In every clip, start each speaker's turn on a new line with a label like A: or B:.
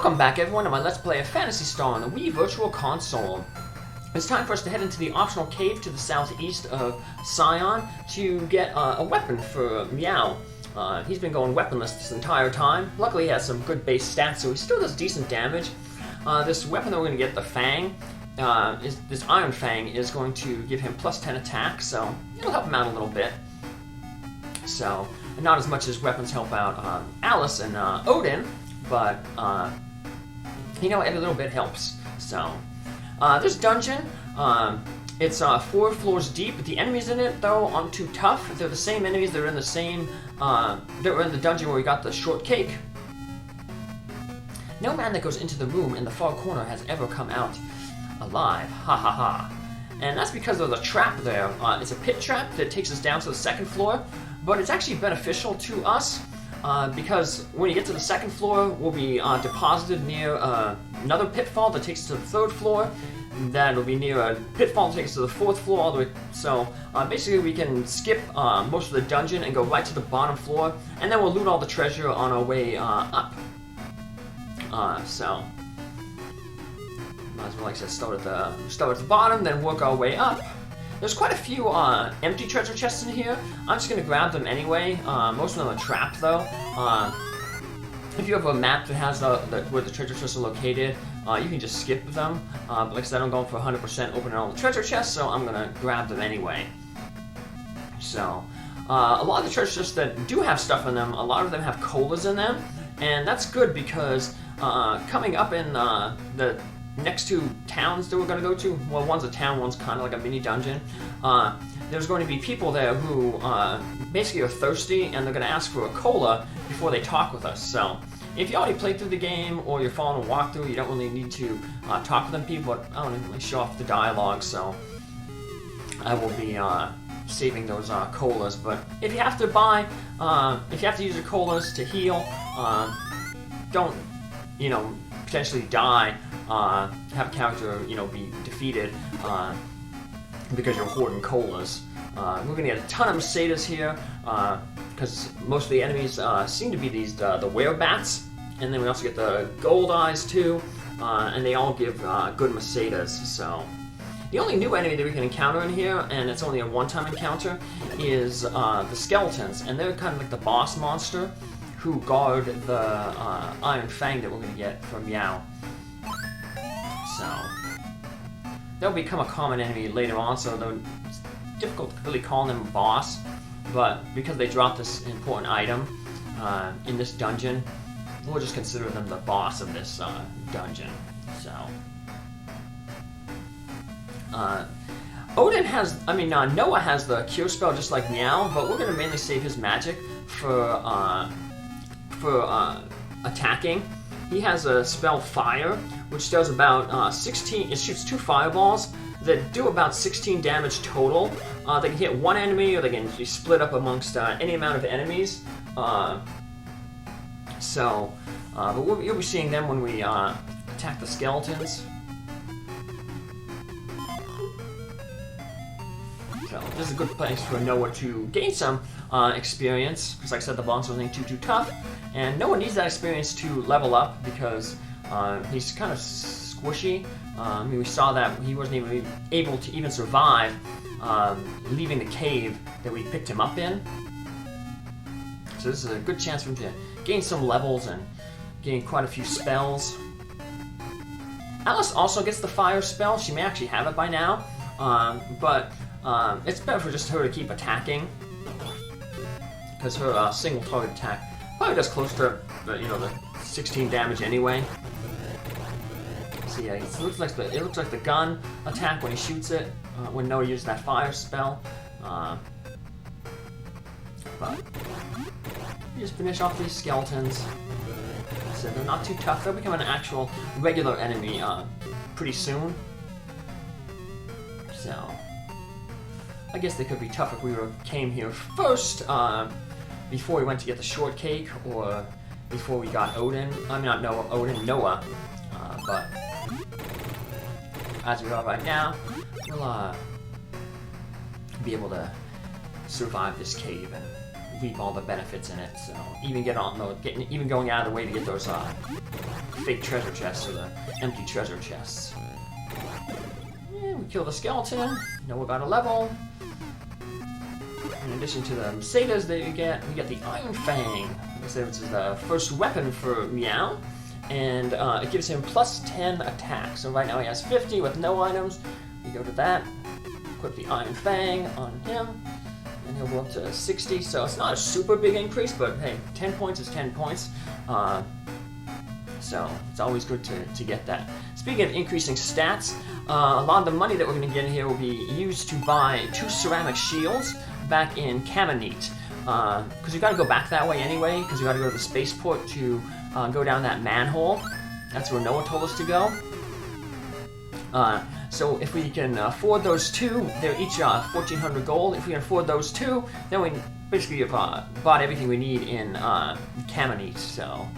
A: Welcome back everyone to my Let's Play of Phantasy Star on the Wii Virtual Console. It's time for us to head into the optional cave to the southeast of Scion to get a weapon for Myau. He's been going weaponless this entire time. Luckily he has some good base stats, so he still does decent damage. This weapon that we're going to get, the Fang, this Iron Fang, is going to give him plus 10 attack, so it'll help him out a little bit. So, not as much as weapons help out Alice and Odin, but you know, every little bit helps. So, this dungeon, it's 4 floors deep. The enemies in it, though, aren't too tough. They're the same enemies that are in the same, that were in the dungeon where we got the short cake. No man that goes into the room in the far corner has ever come out alive. Ha ha ha. And that's because there's a trap there. It's a pit trap that takes us down to the 2nd floor, but it's actually beneficial to us. Because when you get to the 2nd floor, we'll be deposited near another pitfall that takes us to the 3rd floor. That'll be near a pitfall that takes us to the 4th floor all the way. So basically we can skip most of the dungeon and go right to the bottom floor, and then we'll loot all the treasure on our way up. So might as well, like I said, start at the bottom, then work our way up. There's quite a few empty treasure chests in here. I'm just going to grab them anyway. Most of them are trapped, though. If you have a map that has where the treasure chests are located, you can just skip them. But like I said, I'm going for 100% opening all the treasure chests, so I'm going to grab them anyway. So, a lot of the treasure chests that do have stuff in them, a lot of them have colas in them. And that's good because coming up in the next 2 towns that we're going to go to, well, one's a town, one's kind of like a mini dungeon, there's going to be people there who basically are thirsty, and they're going to ask for a cola before they talk with us. So if you already played through the game or you're following a walkthrough, you don't really need to talk with them people, but I don't really show off the dialogue, so I will be saving those colas. But if you have to buy, if you have to use your colas to heal, don't, you know, potentially die, have a character, you know, be defeated because you're hoarding colas. We're gonna get a ton of Mercedes here because most of the enemies seem to be these the werebats, and then we also get the gold eyes too, and they all give good Mercedes. So the only new enemy that we can encounter in here, and it's only a one-time encounter, is the skeletons, and they're kind of like the boss monster who guard the Iron Fang that we're going to get from Myau. So they'll become a common enemy later on, so it's difficult to really call them a boss, but because they dropped this important item in this dungeon, we'll just consider them the boss of this dungeon. So Odin has, Noah has the cure spell just like Myau, but we're going to mainly save his magic for attacking. He has a spell Fire, which does about 16, it shoots 2 fireballs that do about 16 damage total. They can hit one enemy, or they can be split up amongst any amount of enemies. But you'll be seeing them when we attack the skeletons. So this is a good place for Noah to gain some experience, because like I said, the monsters ain't too tough, and Noah needs that experience to level up because he's kind of squishy. We saw that he wasn't even able to even survive leaving the cave that we picked him up in. So this is a good chance for him to gain some levels and gain quite a few spells. Alice also gets the fire spell. She may actually have it by now, but it's better for just her to keep attacking, because her single target attack probably does close to the 16 damage anyway. So yeah, it looks like the gun attack when he shoots it, when Noah uses that fire spell. But you just finish off these skeletons. So they're not too tough. They'll become an actual regular enemy pretty soon. So I guess they could be tough if we came here first, before we went to get the shortcake, or before we got Odin. Noah. But as we are right now, we'll be able to survive this cave and reap all the benefits in it. So even even going out of the way to get those fake treasure chests or the empty treasure chests. Yeah, we kill the skeleton. Noah got a level. In addition to the Mercedes that we get the Iron Fang. Like I said, which is the first weapon for Myau. And it gives him plus 10 attack. So right now he has 50 with no items. We go to that, equip the Iron Fang on him, and he'll go up to 60. So it's not a super big increase, but hey, 10 points is 10 points. So it's always good to get that. Speaking of increasing stats, a lot of the money that we're going to get in here will be used to buy 2 ceramic shields back in Caminite. Because you got to go back that way anyway, because you got to go to the spaceport to go down that manhole. That's where Noah told us to go. So if we can afford those 2, they're each 1,400 gold. If we can afford those 2, then we basically have bought everything we need in Caminite. So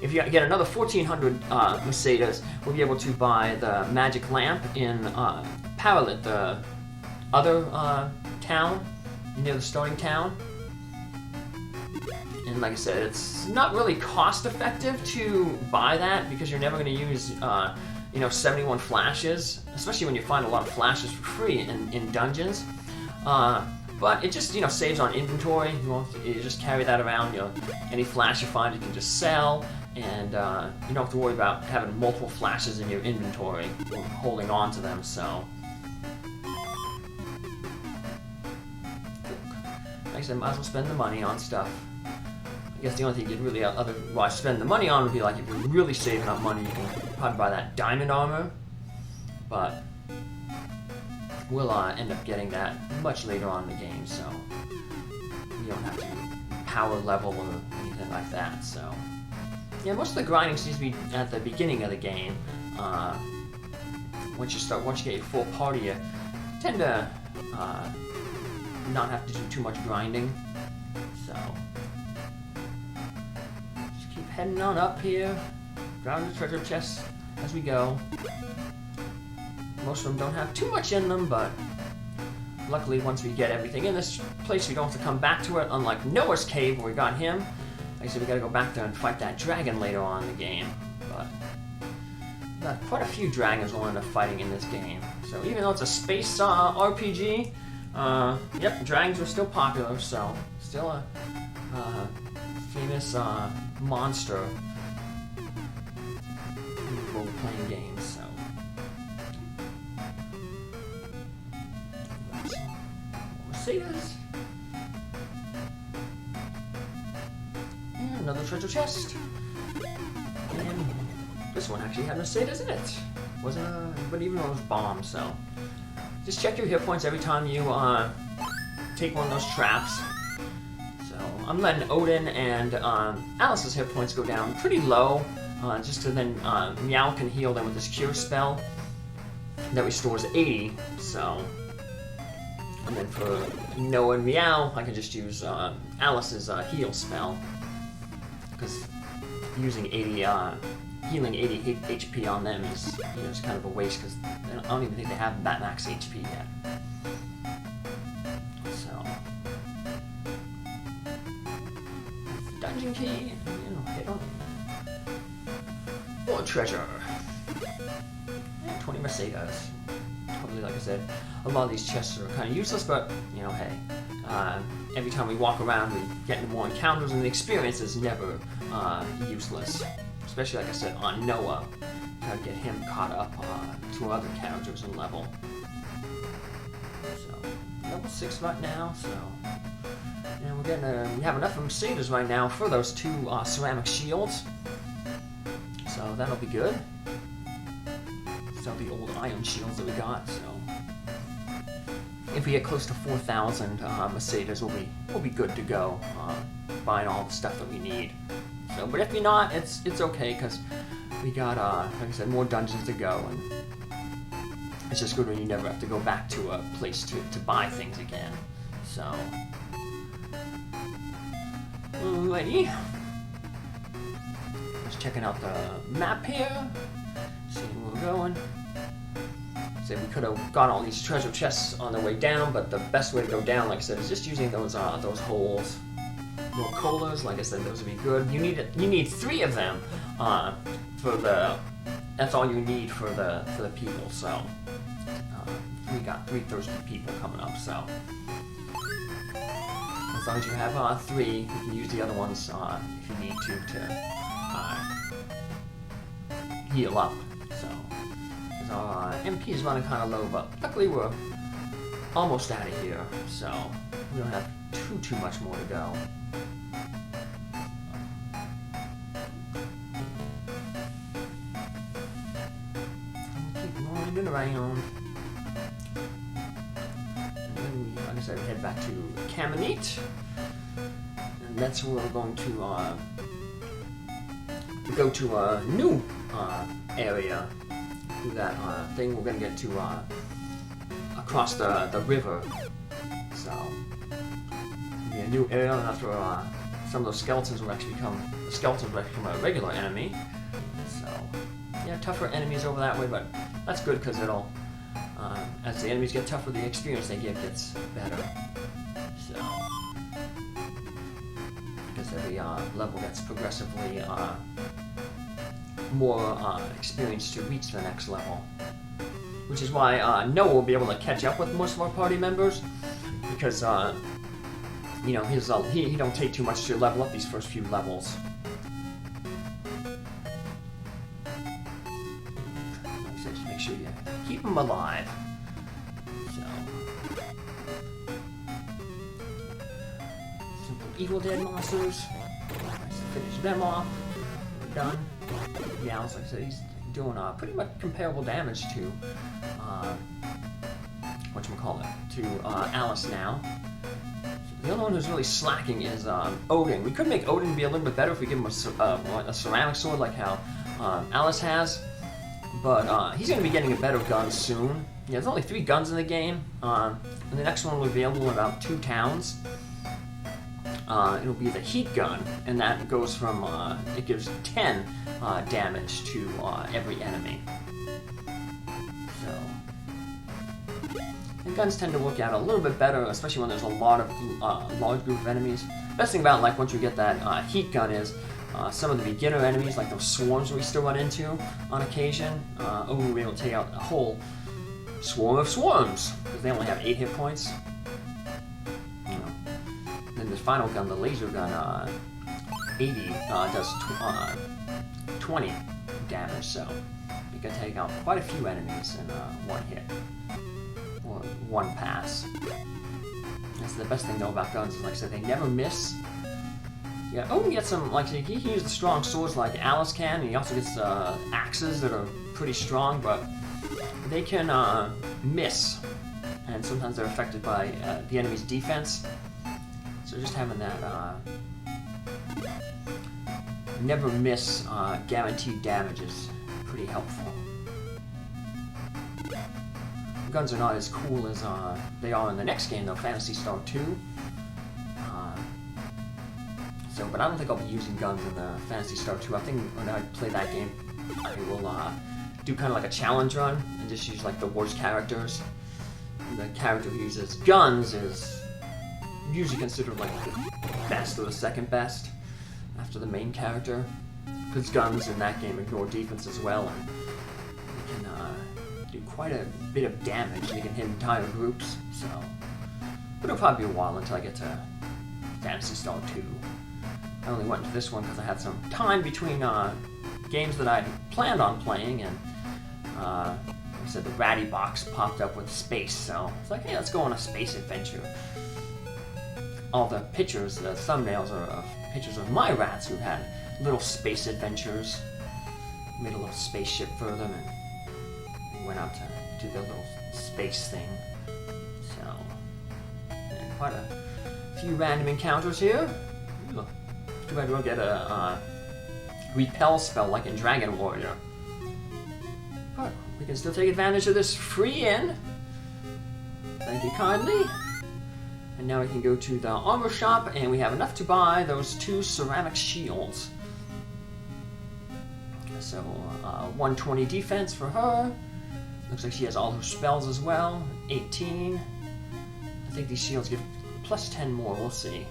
A: if you get another 1,400 Mercedes, we'll be able to buy the magic lamp in Paralit, the other town, near the starting town. And like I said, it's not really cost effective to buy that because you're never going to use 71 flashes, especially when you find a lot of flashes for free in dungeons. But it just saves on inventory. You just carry that around. Any flash you find, you can just sell, and you don't have to worry about having multiple flashes in your inventory or holding on to them. So, like I said, might as well spend the money on stuff. I guess the only thing you'd really otherwise spend the money on would be like if you're really saving up money, you can probably buy that diamond armor. But we'll end up getting that much later on in the game, so you don't have to power level or anything like that. So yeah, most of the grinding seems to be at the beginning of the game. Once you get your full party, you tend to not have to do too much grinding. So just keep heading on up here, grabbing the treasure chests as we go. Most of them don't have too much in them, but luckily once we get everything in this place, we don't have to come back to it, unlike Noah's cave where we got him. Like I said, we gotta go back there and fight that dragon later on in the game, but we've got quite a few dragons we'll end up fighting in this game. So even though it's a space RPG, yep, dragons are still popular, so still a famous monster in role-playing games, so. Mercedes. And another treasure chest. And this one actually had Mercedes in it. But even though it was bombs, so. Just check your hit points every time you take one of those traps. So I'm letting Odin and Alice's hit points go down pretty low, just so then Myau can heal them with his cure spell that restores 80. So. And then for Noah and Myau, I can just use Alice's heal spell, because using 80, healing 80 HP on them is just kind of a waste, because I don't even think they have that max HP yet. So, dungeon key, hit on. More treasure. And 20 Mercedes. Totally, like I said, a lot of these chests are kind of useless, but hey, every time we walk around, we get into more encounters, and the experience is never useless. Especially, like I said, on Noah, try to get him caught up to other characters in level. So level 6 right now. So and we have enough of Mercedes right now for those 2 ceramic shields. So that'll be good. The old iron shields that we got, so if we get close to 4,000 Mercedes, we'll be good to go, buying all the stuff that we need. So, but if you're not, it's okay, because we got like I said, more dungeons to go, and it's just good when you never have to go back to a place to buy things again. So, alrighty, just checking out the map here. See where we're going. So we could have got all these treasure chests on the way down, but the best way to go down, like I said, is just using those holes. more colas. Like I said, those would be good. You need 3 of them for the. That's all you need for the people. So we got 3 thirsty people coming up. So as long as you have 3, you can use the other ones if you need to heal up. So our MP is running kind of low, but luckily we're almost out of here, so we don't have too much more to go. Keep winding around. And then, like I said, we head back to Caminite, and that's where we're going to go to a new area. Do that thing. We're gonna get to across the river. So it'll be a new area after some of those skeletons will actually become a regular enemy. So yeah, tougher enemies over that way, but that's good because it'll as the enemies get tougher, the experience they get gets better. So because every level gets progressively more experience to reach the next level, which is why Noah will be able to catch up with most of our party members, because you know he don't take too much to level up these first few levels. Like I said, just make sure you keep them alive. So simple Evil Dead monsters. Finish them off. We're done. Yeah, like I said, he's doing pretty much comparable damage to to Alice now. The only one who's really slacking is Odin. We could make Odin be a little bit better if we give him a ceramic sword like how Alice has, but he's going to be getting a better gun soon. Yeah, there's only 3 guns in the game, and the next one will be available in about 2 towns. It'll be the heat gun, and that goes from, it gives 10 damage to every enemy. So, and guns tend to work out a little bit better, especially when there's a lot of large group of enemies. Best thing about, like, once you get that heat gun is some of the beginner enemies, like those swarms we still run into on occasion, we'll be able to take out a whole swarm of swarms, because they only have 8 hit points. Then the final gun, the laser gun, 80 does 20 damage, so you can take out quite a few enemies in one hit, or one pass. That's the best thing though about guns, is like I said, they never miss. Yeah, Odin gets some, like, he can use the strong swords like Alice can, and he also gets axes that are pretty strong, but they can miss, and sometimes they're affected by the enemy's defense. So just having that never miss guaranteed damage is pretty helpful. Guns are not as cool as they are in the next game though, Phantasy Star II. But I don't think I'll be using guns in the Phantasy Star II. I think when I play that game, I will do kind of like a challenge run and just use like the worst characters. And the character who uses guns is usually considered like the best or the second best after the main character, because guns in that game ignore defense as well, and they can do quite a bit of damage. They can hit entire groups. So, but it'll probably be a while until I get to Phantasy Star II. I only went to this one because I had some time between games that I planned on playing, and like I said, the Ratty box popped up with space, so it's like, hey, let's go on a space adventure. All the pictures, the thumbnails are pictures of my rats who had little space adventures. Made a little spaceship for them, and they went out to do their little space thing. So, and quite a few random encounters here. Ooh. Too bad we don't get a repel spell like in Dragon Warrior. But we can still take advantage of this free inn. Thank you kindly. And now we can go to the armor shop, and we have enough to buy those 2 ceramic shields. So 120 defense for her. Looks like she has all her spells as well. 18. I think these shields give plus 10 more. We'll see.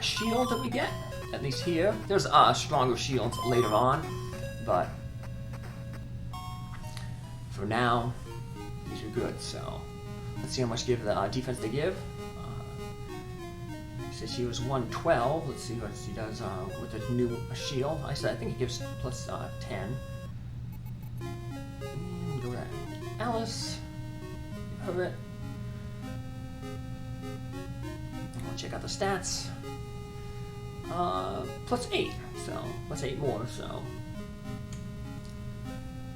A: shield that we get, at least here. There's stronger shields later on, but for now, these are good. So let's see how much give the defense they give. Says she was 112. Let's see what she does with the new shield. I think it gives plus 10. And go to Alice. Give her it. I'll check out the stats. Plus 8. So plus 8 more. So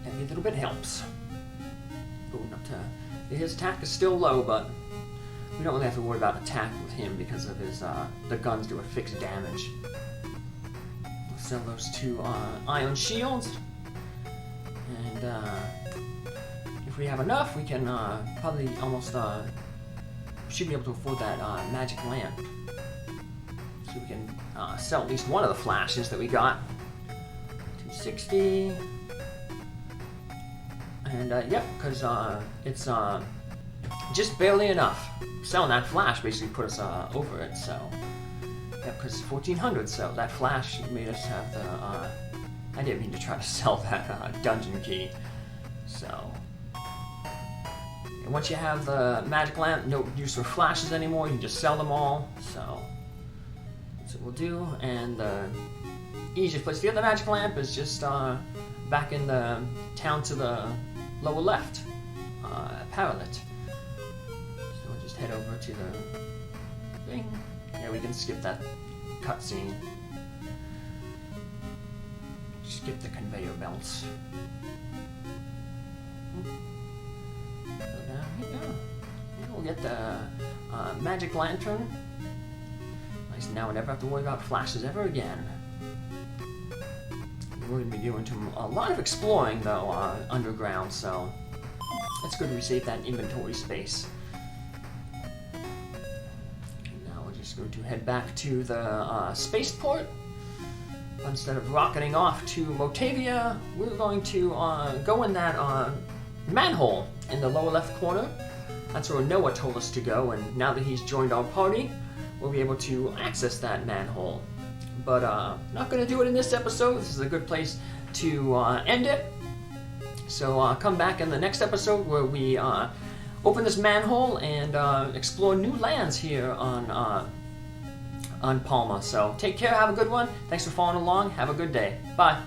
A: every little bit helps. Going up to his attack is still low, but we don't really have to worry about attack with him because of his the guns do a fixed damage. We'll sell those 2 iron shields, and if we have enough, we can probably almost should be able to afford that magic lamp. So we can sell at least one of the flashes that we got. 260, and yep, because it's just barely enough. Selling that flash basically put us over it, so yeah, because it's 1400, so that flash made us have the I didn't mean to try to sell that dungeon key. So and once you have the magic lamp, no use for flashes anymore, you can just sell them all. So that's what we'll do. And the easiest place to get the magic lamp is just back in the town to the lower left, Paralit. Head over to the thing. Yeah, we can skip that cutscene. Skip the conveyor belts. Go down here. We'll get the magic lantern. Nice, now we never have to worry about flashes ever again. We're going to be doing a lot of exploring though underground, so it's good we save that inventory space. Going to head back to the spaceport. Instead of rocketing off to Motavia, we're going to go in that manhole in the lower left corner. That's where Noah told us to go, and now that he's joined our party, we'll be able to access that manhole. But not going to do it in this episode. This is a good place to end it. So come back in the next episode where we open this manhole and explore new lands here on Palma. So take care, have a good one. Thanks for following along. Have a good day. Bye.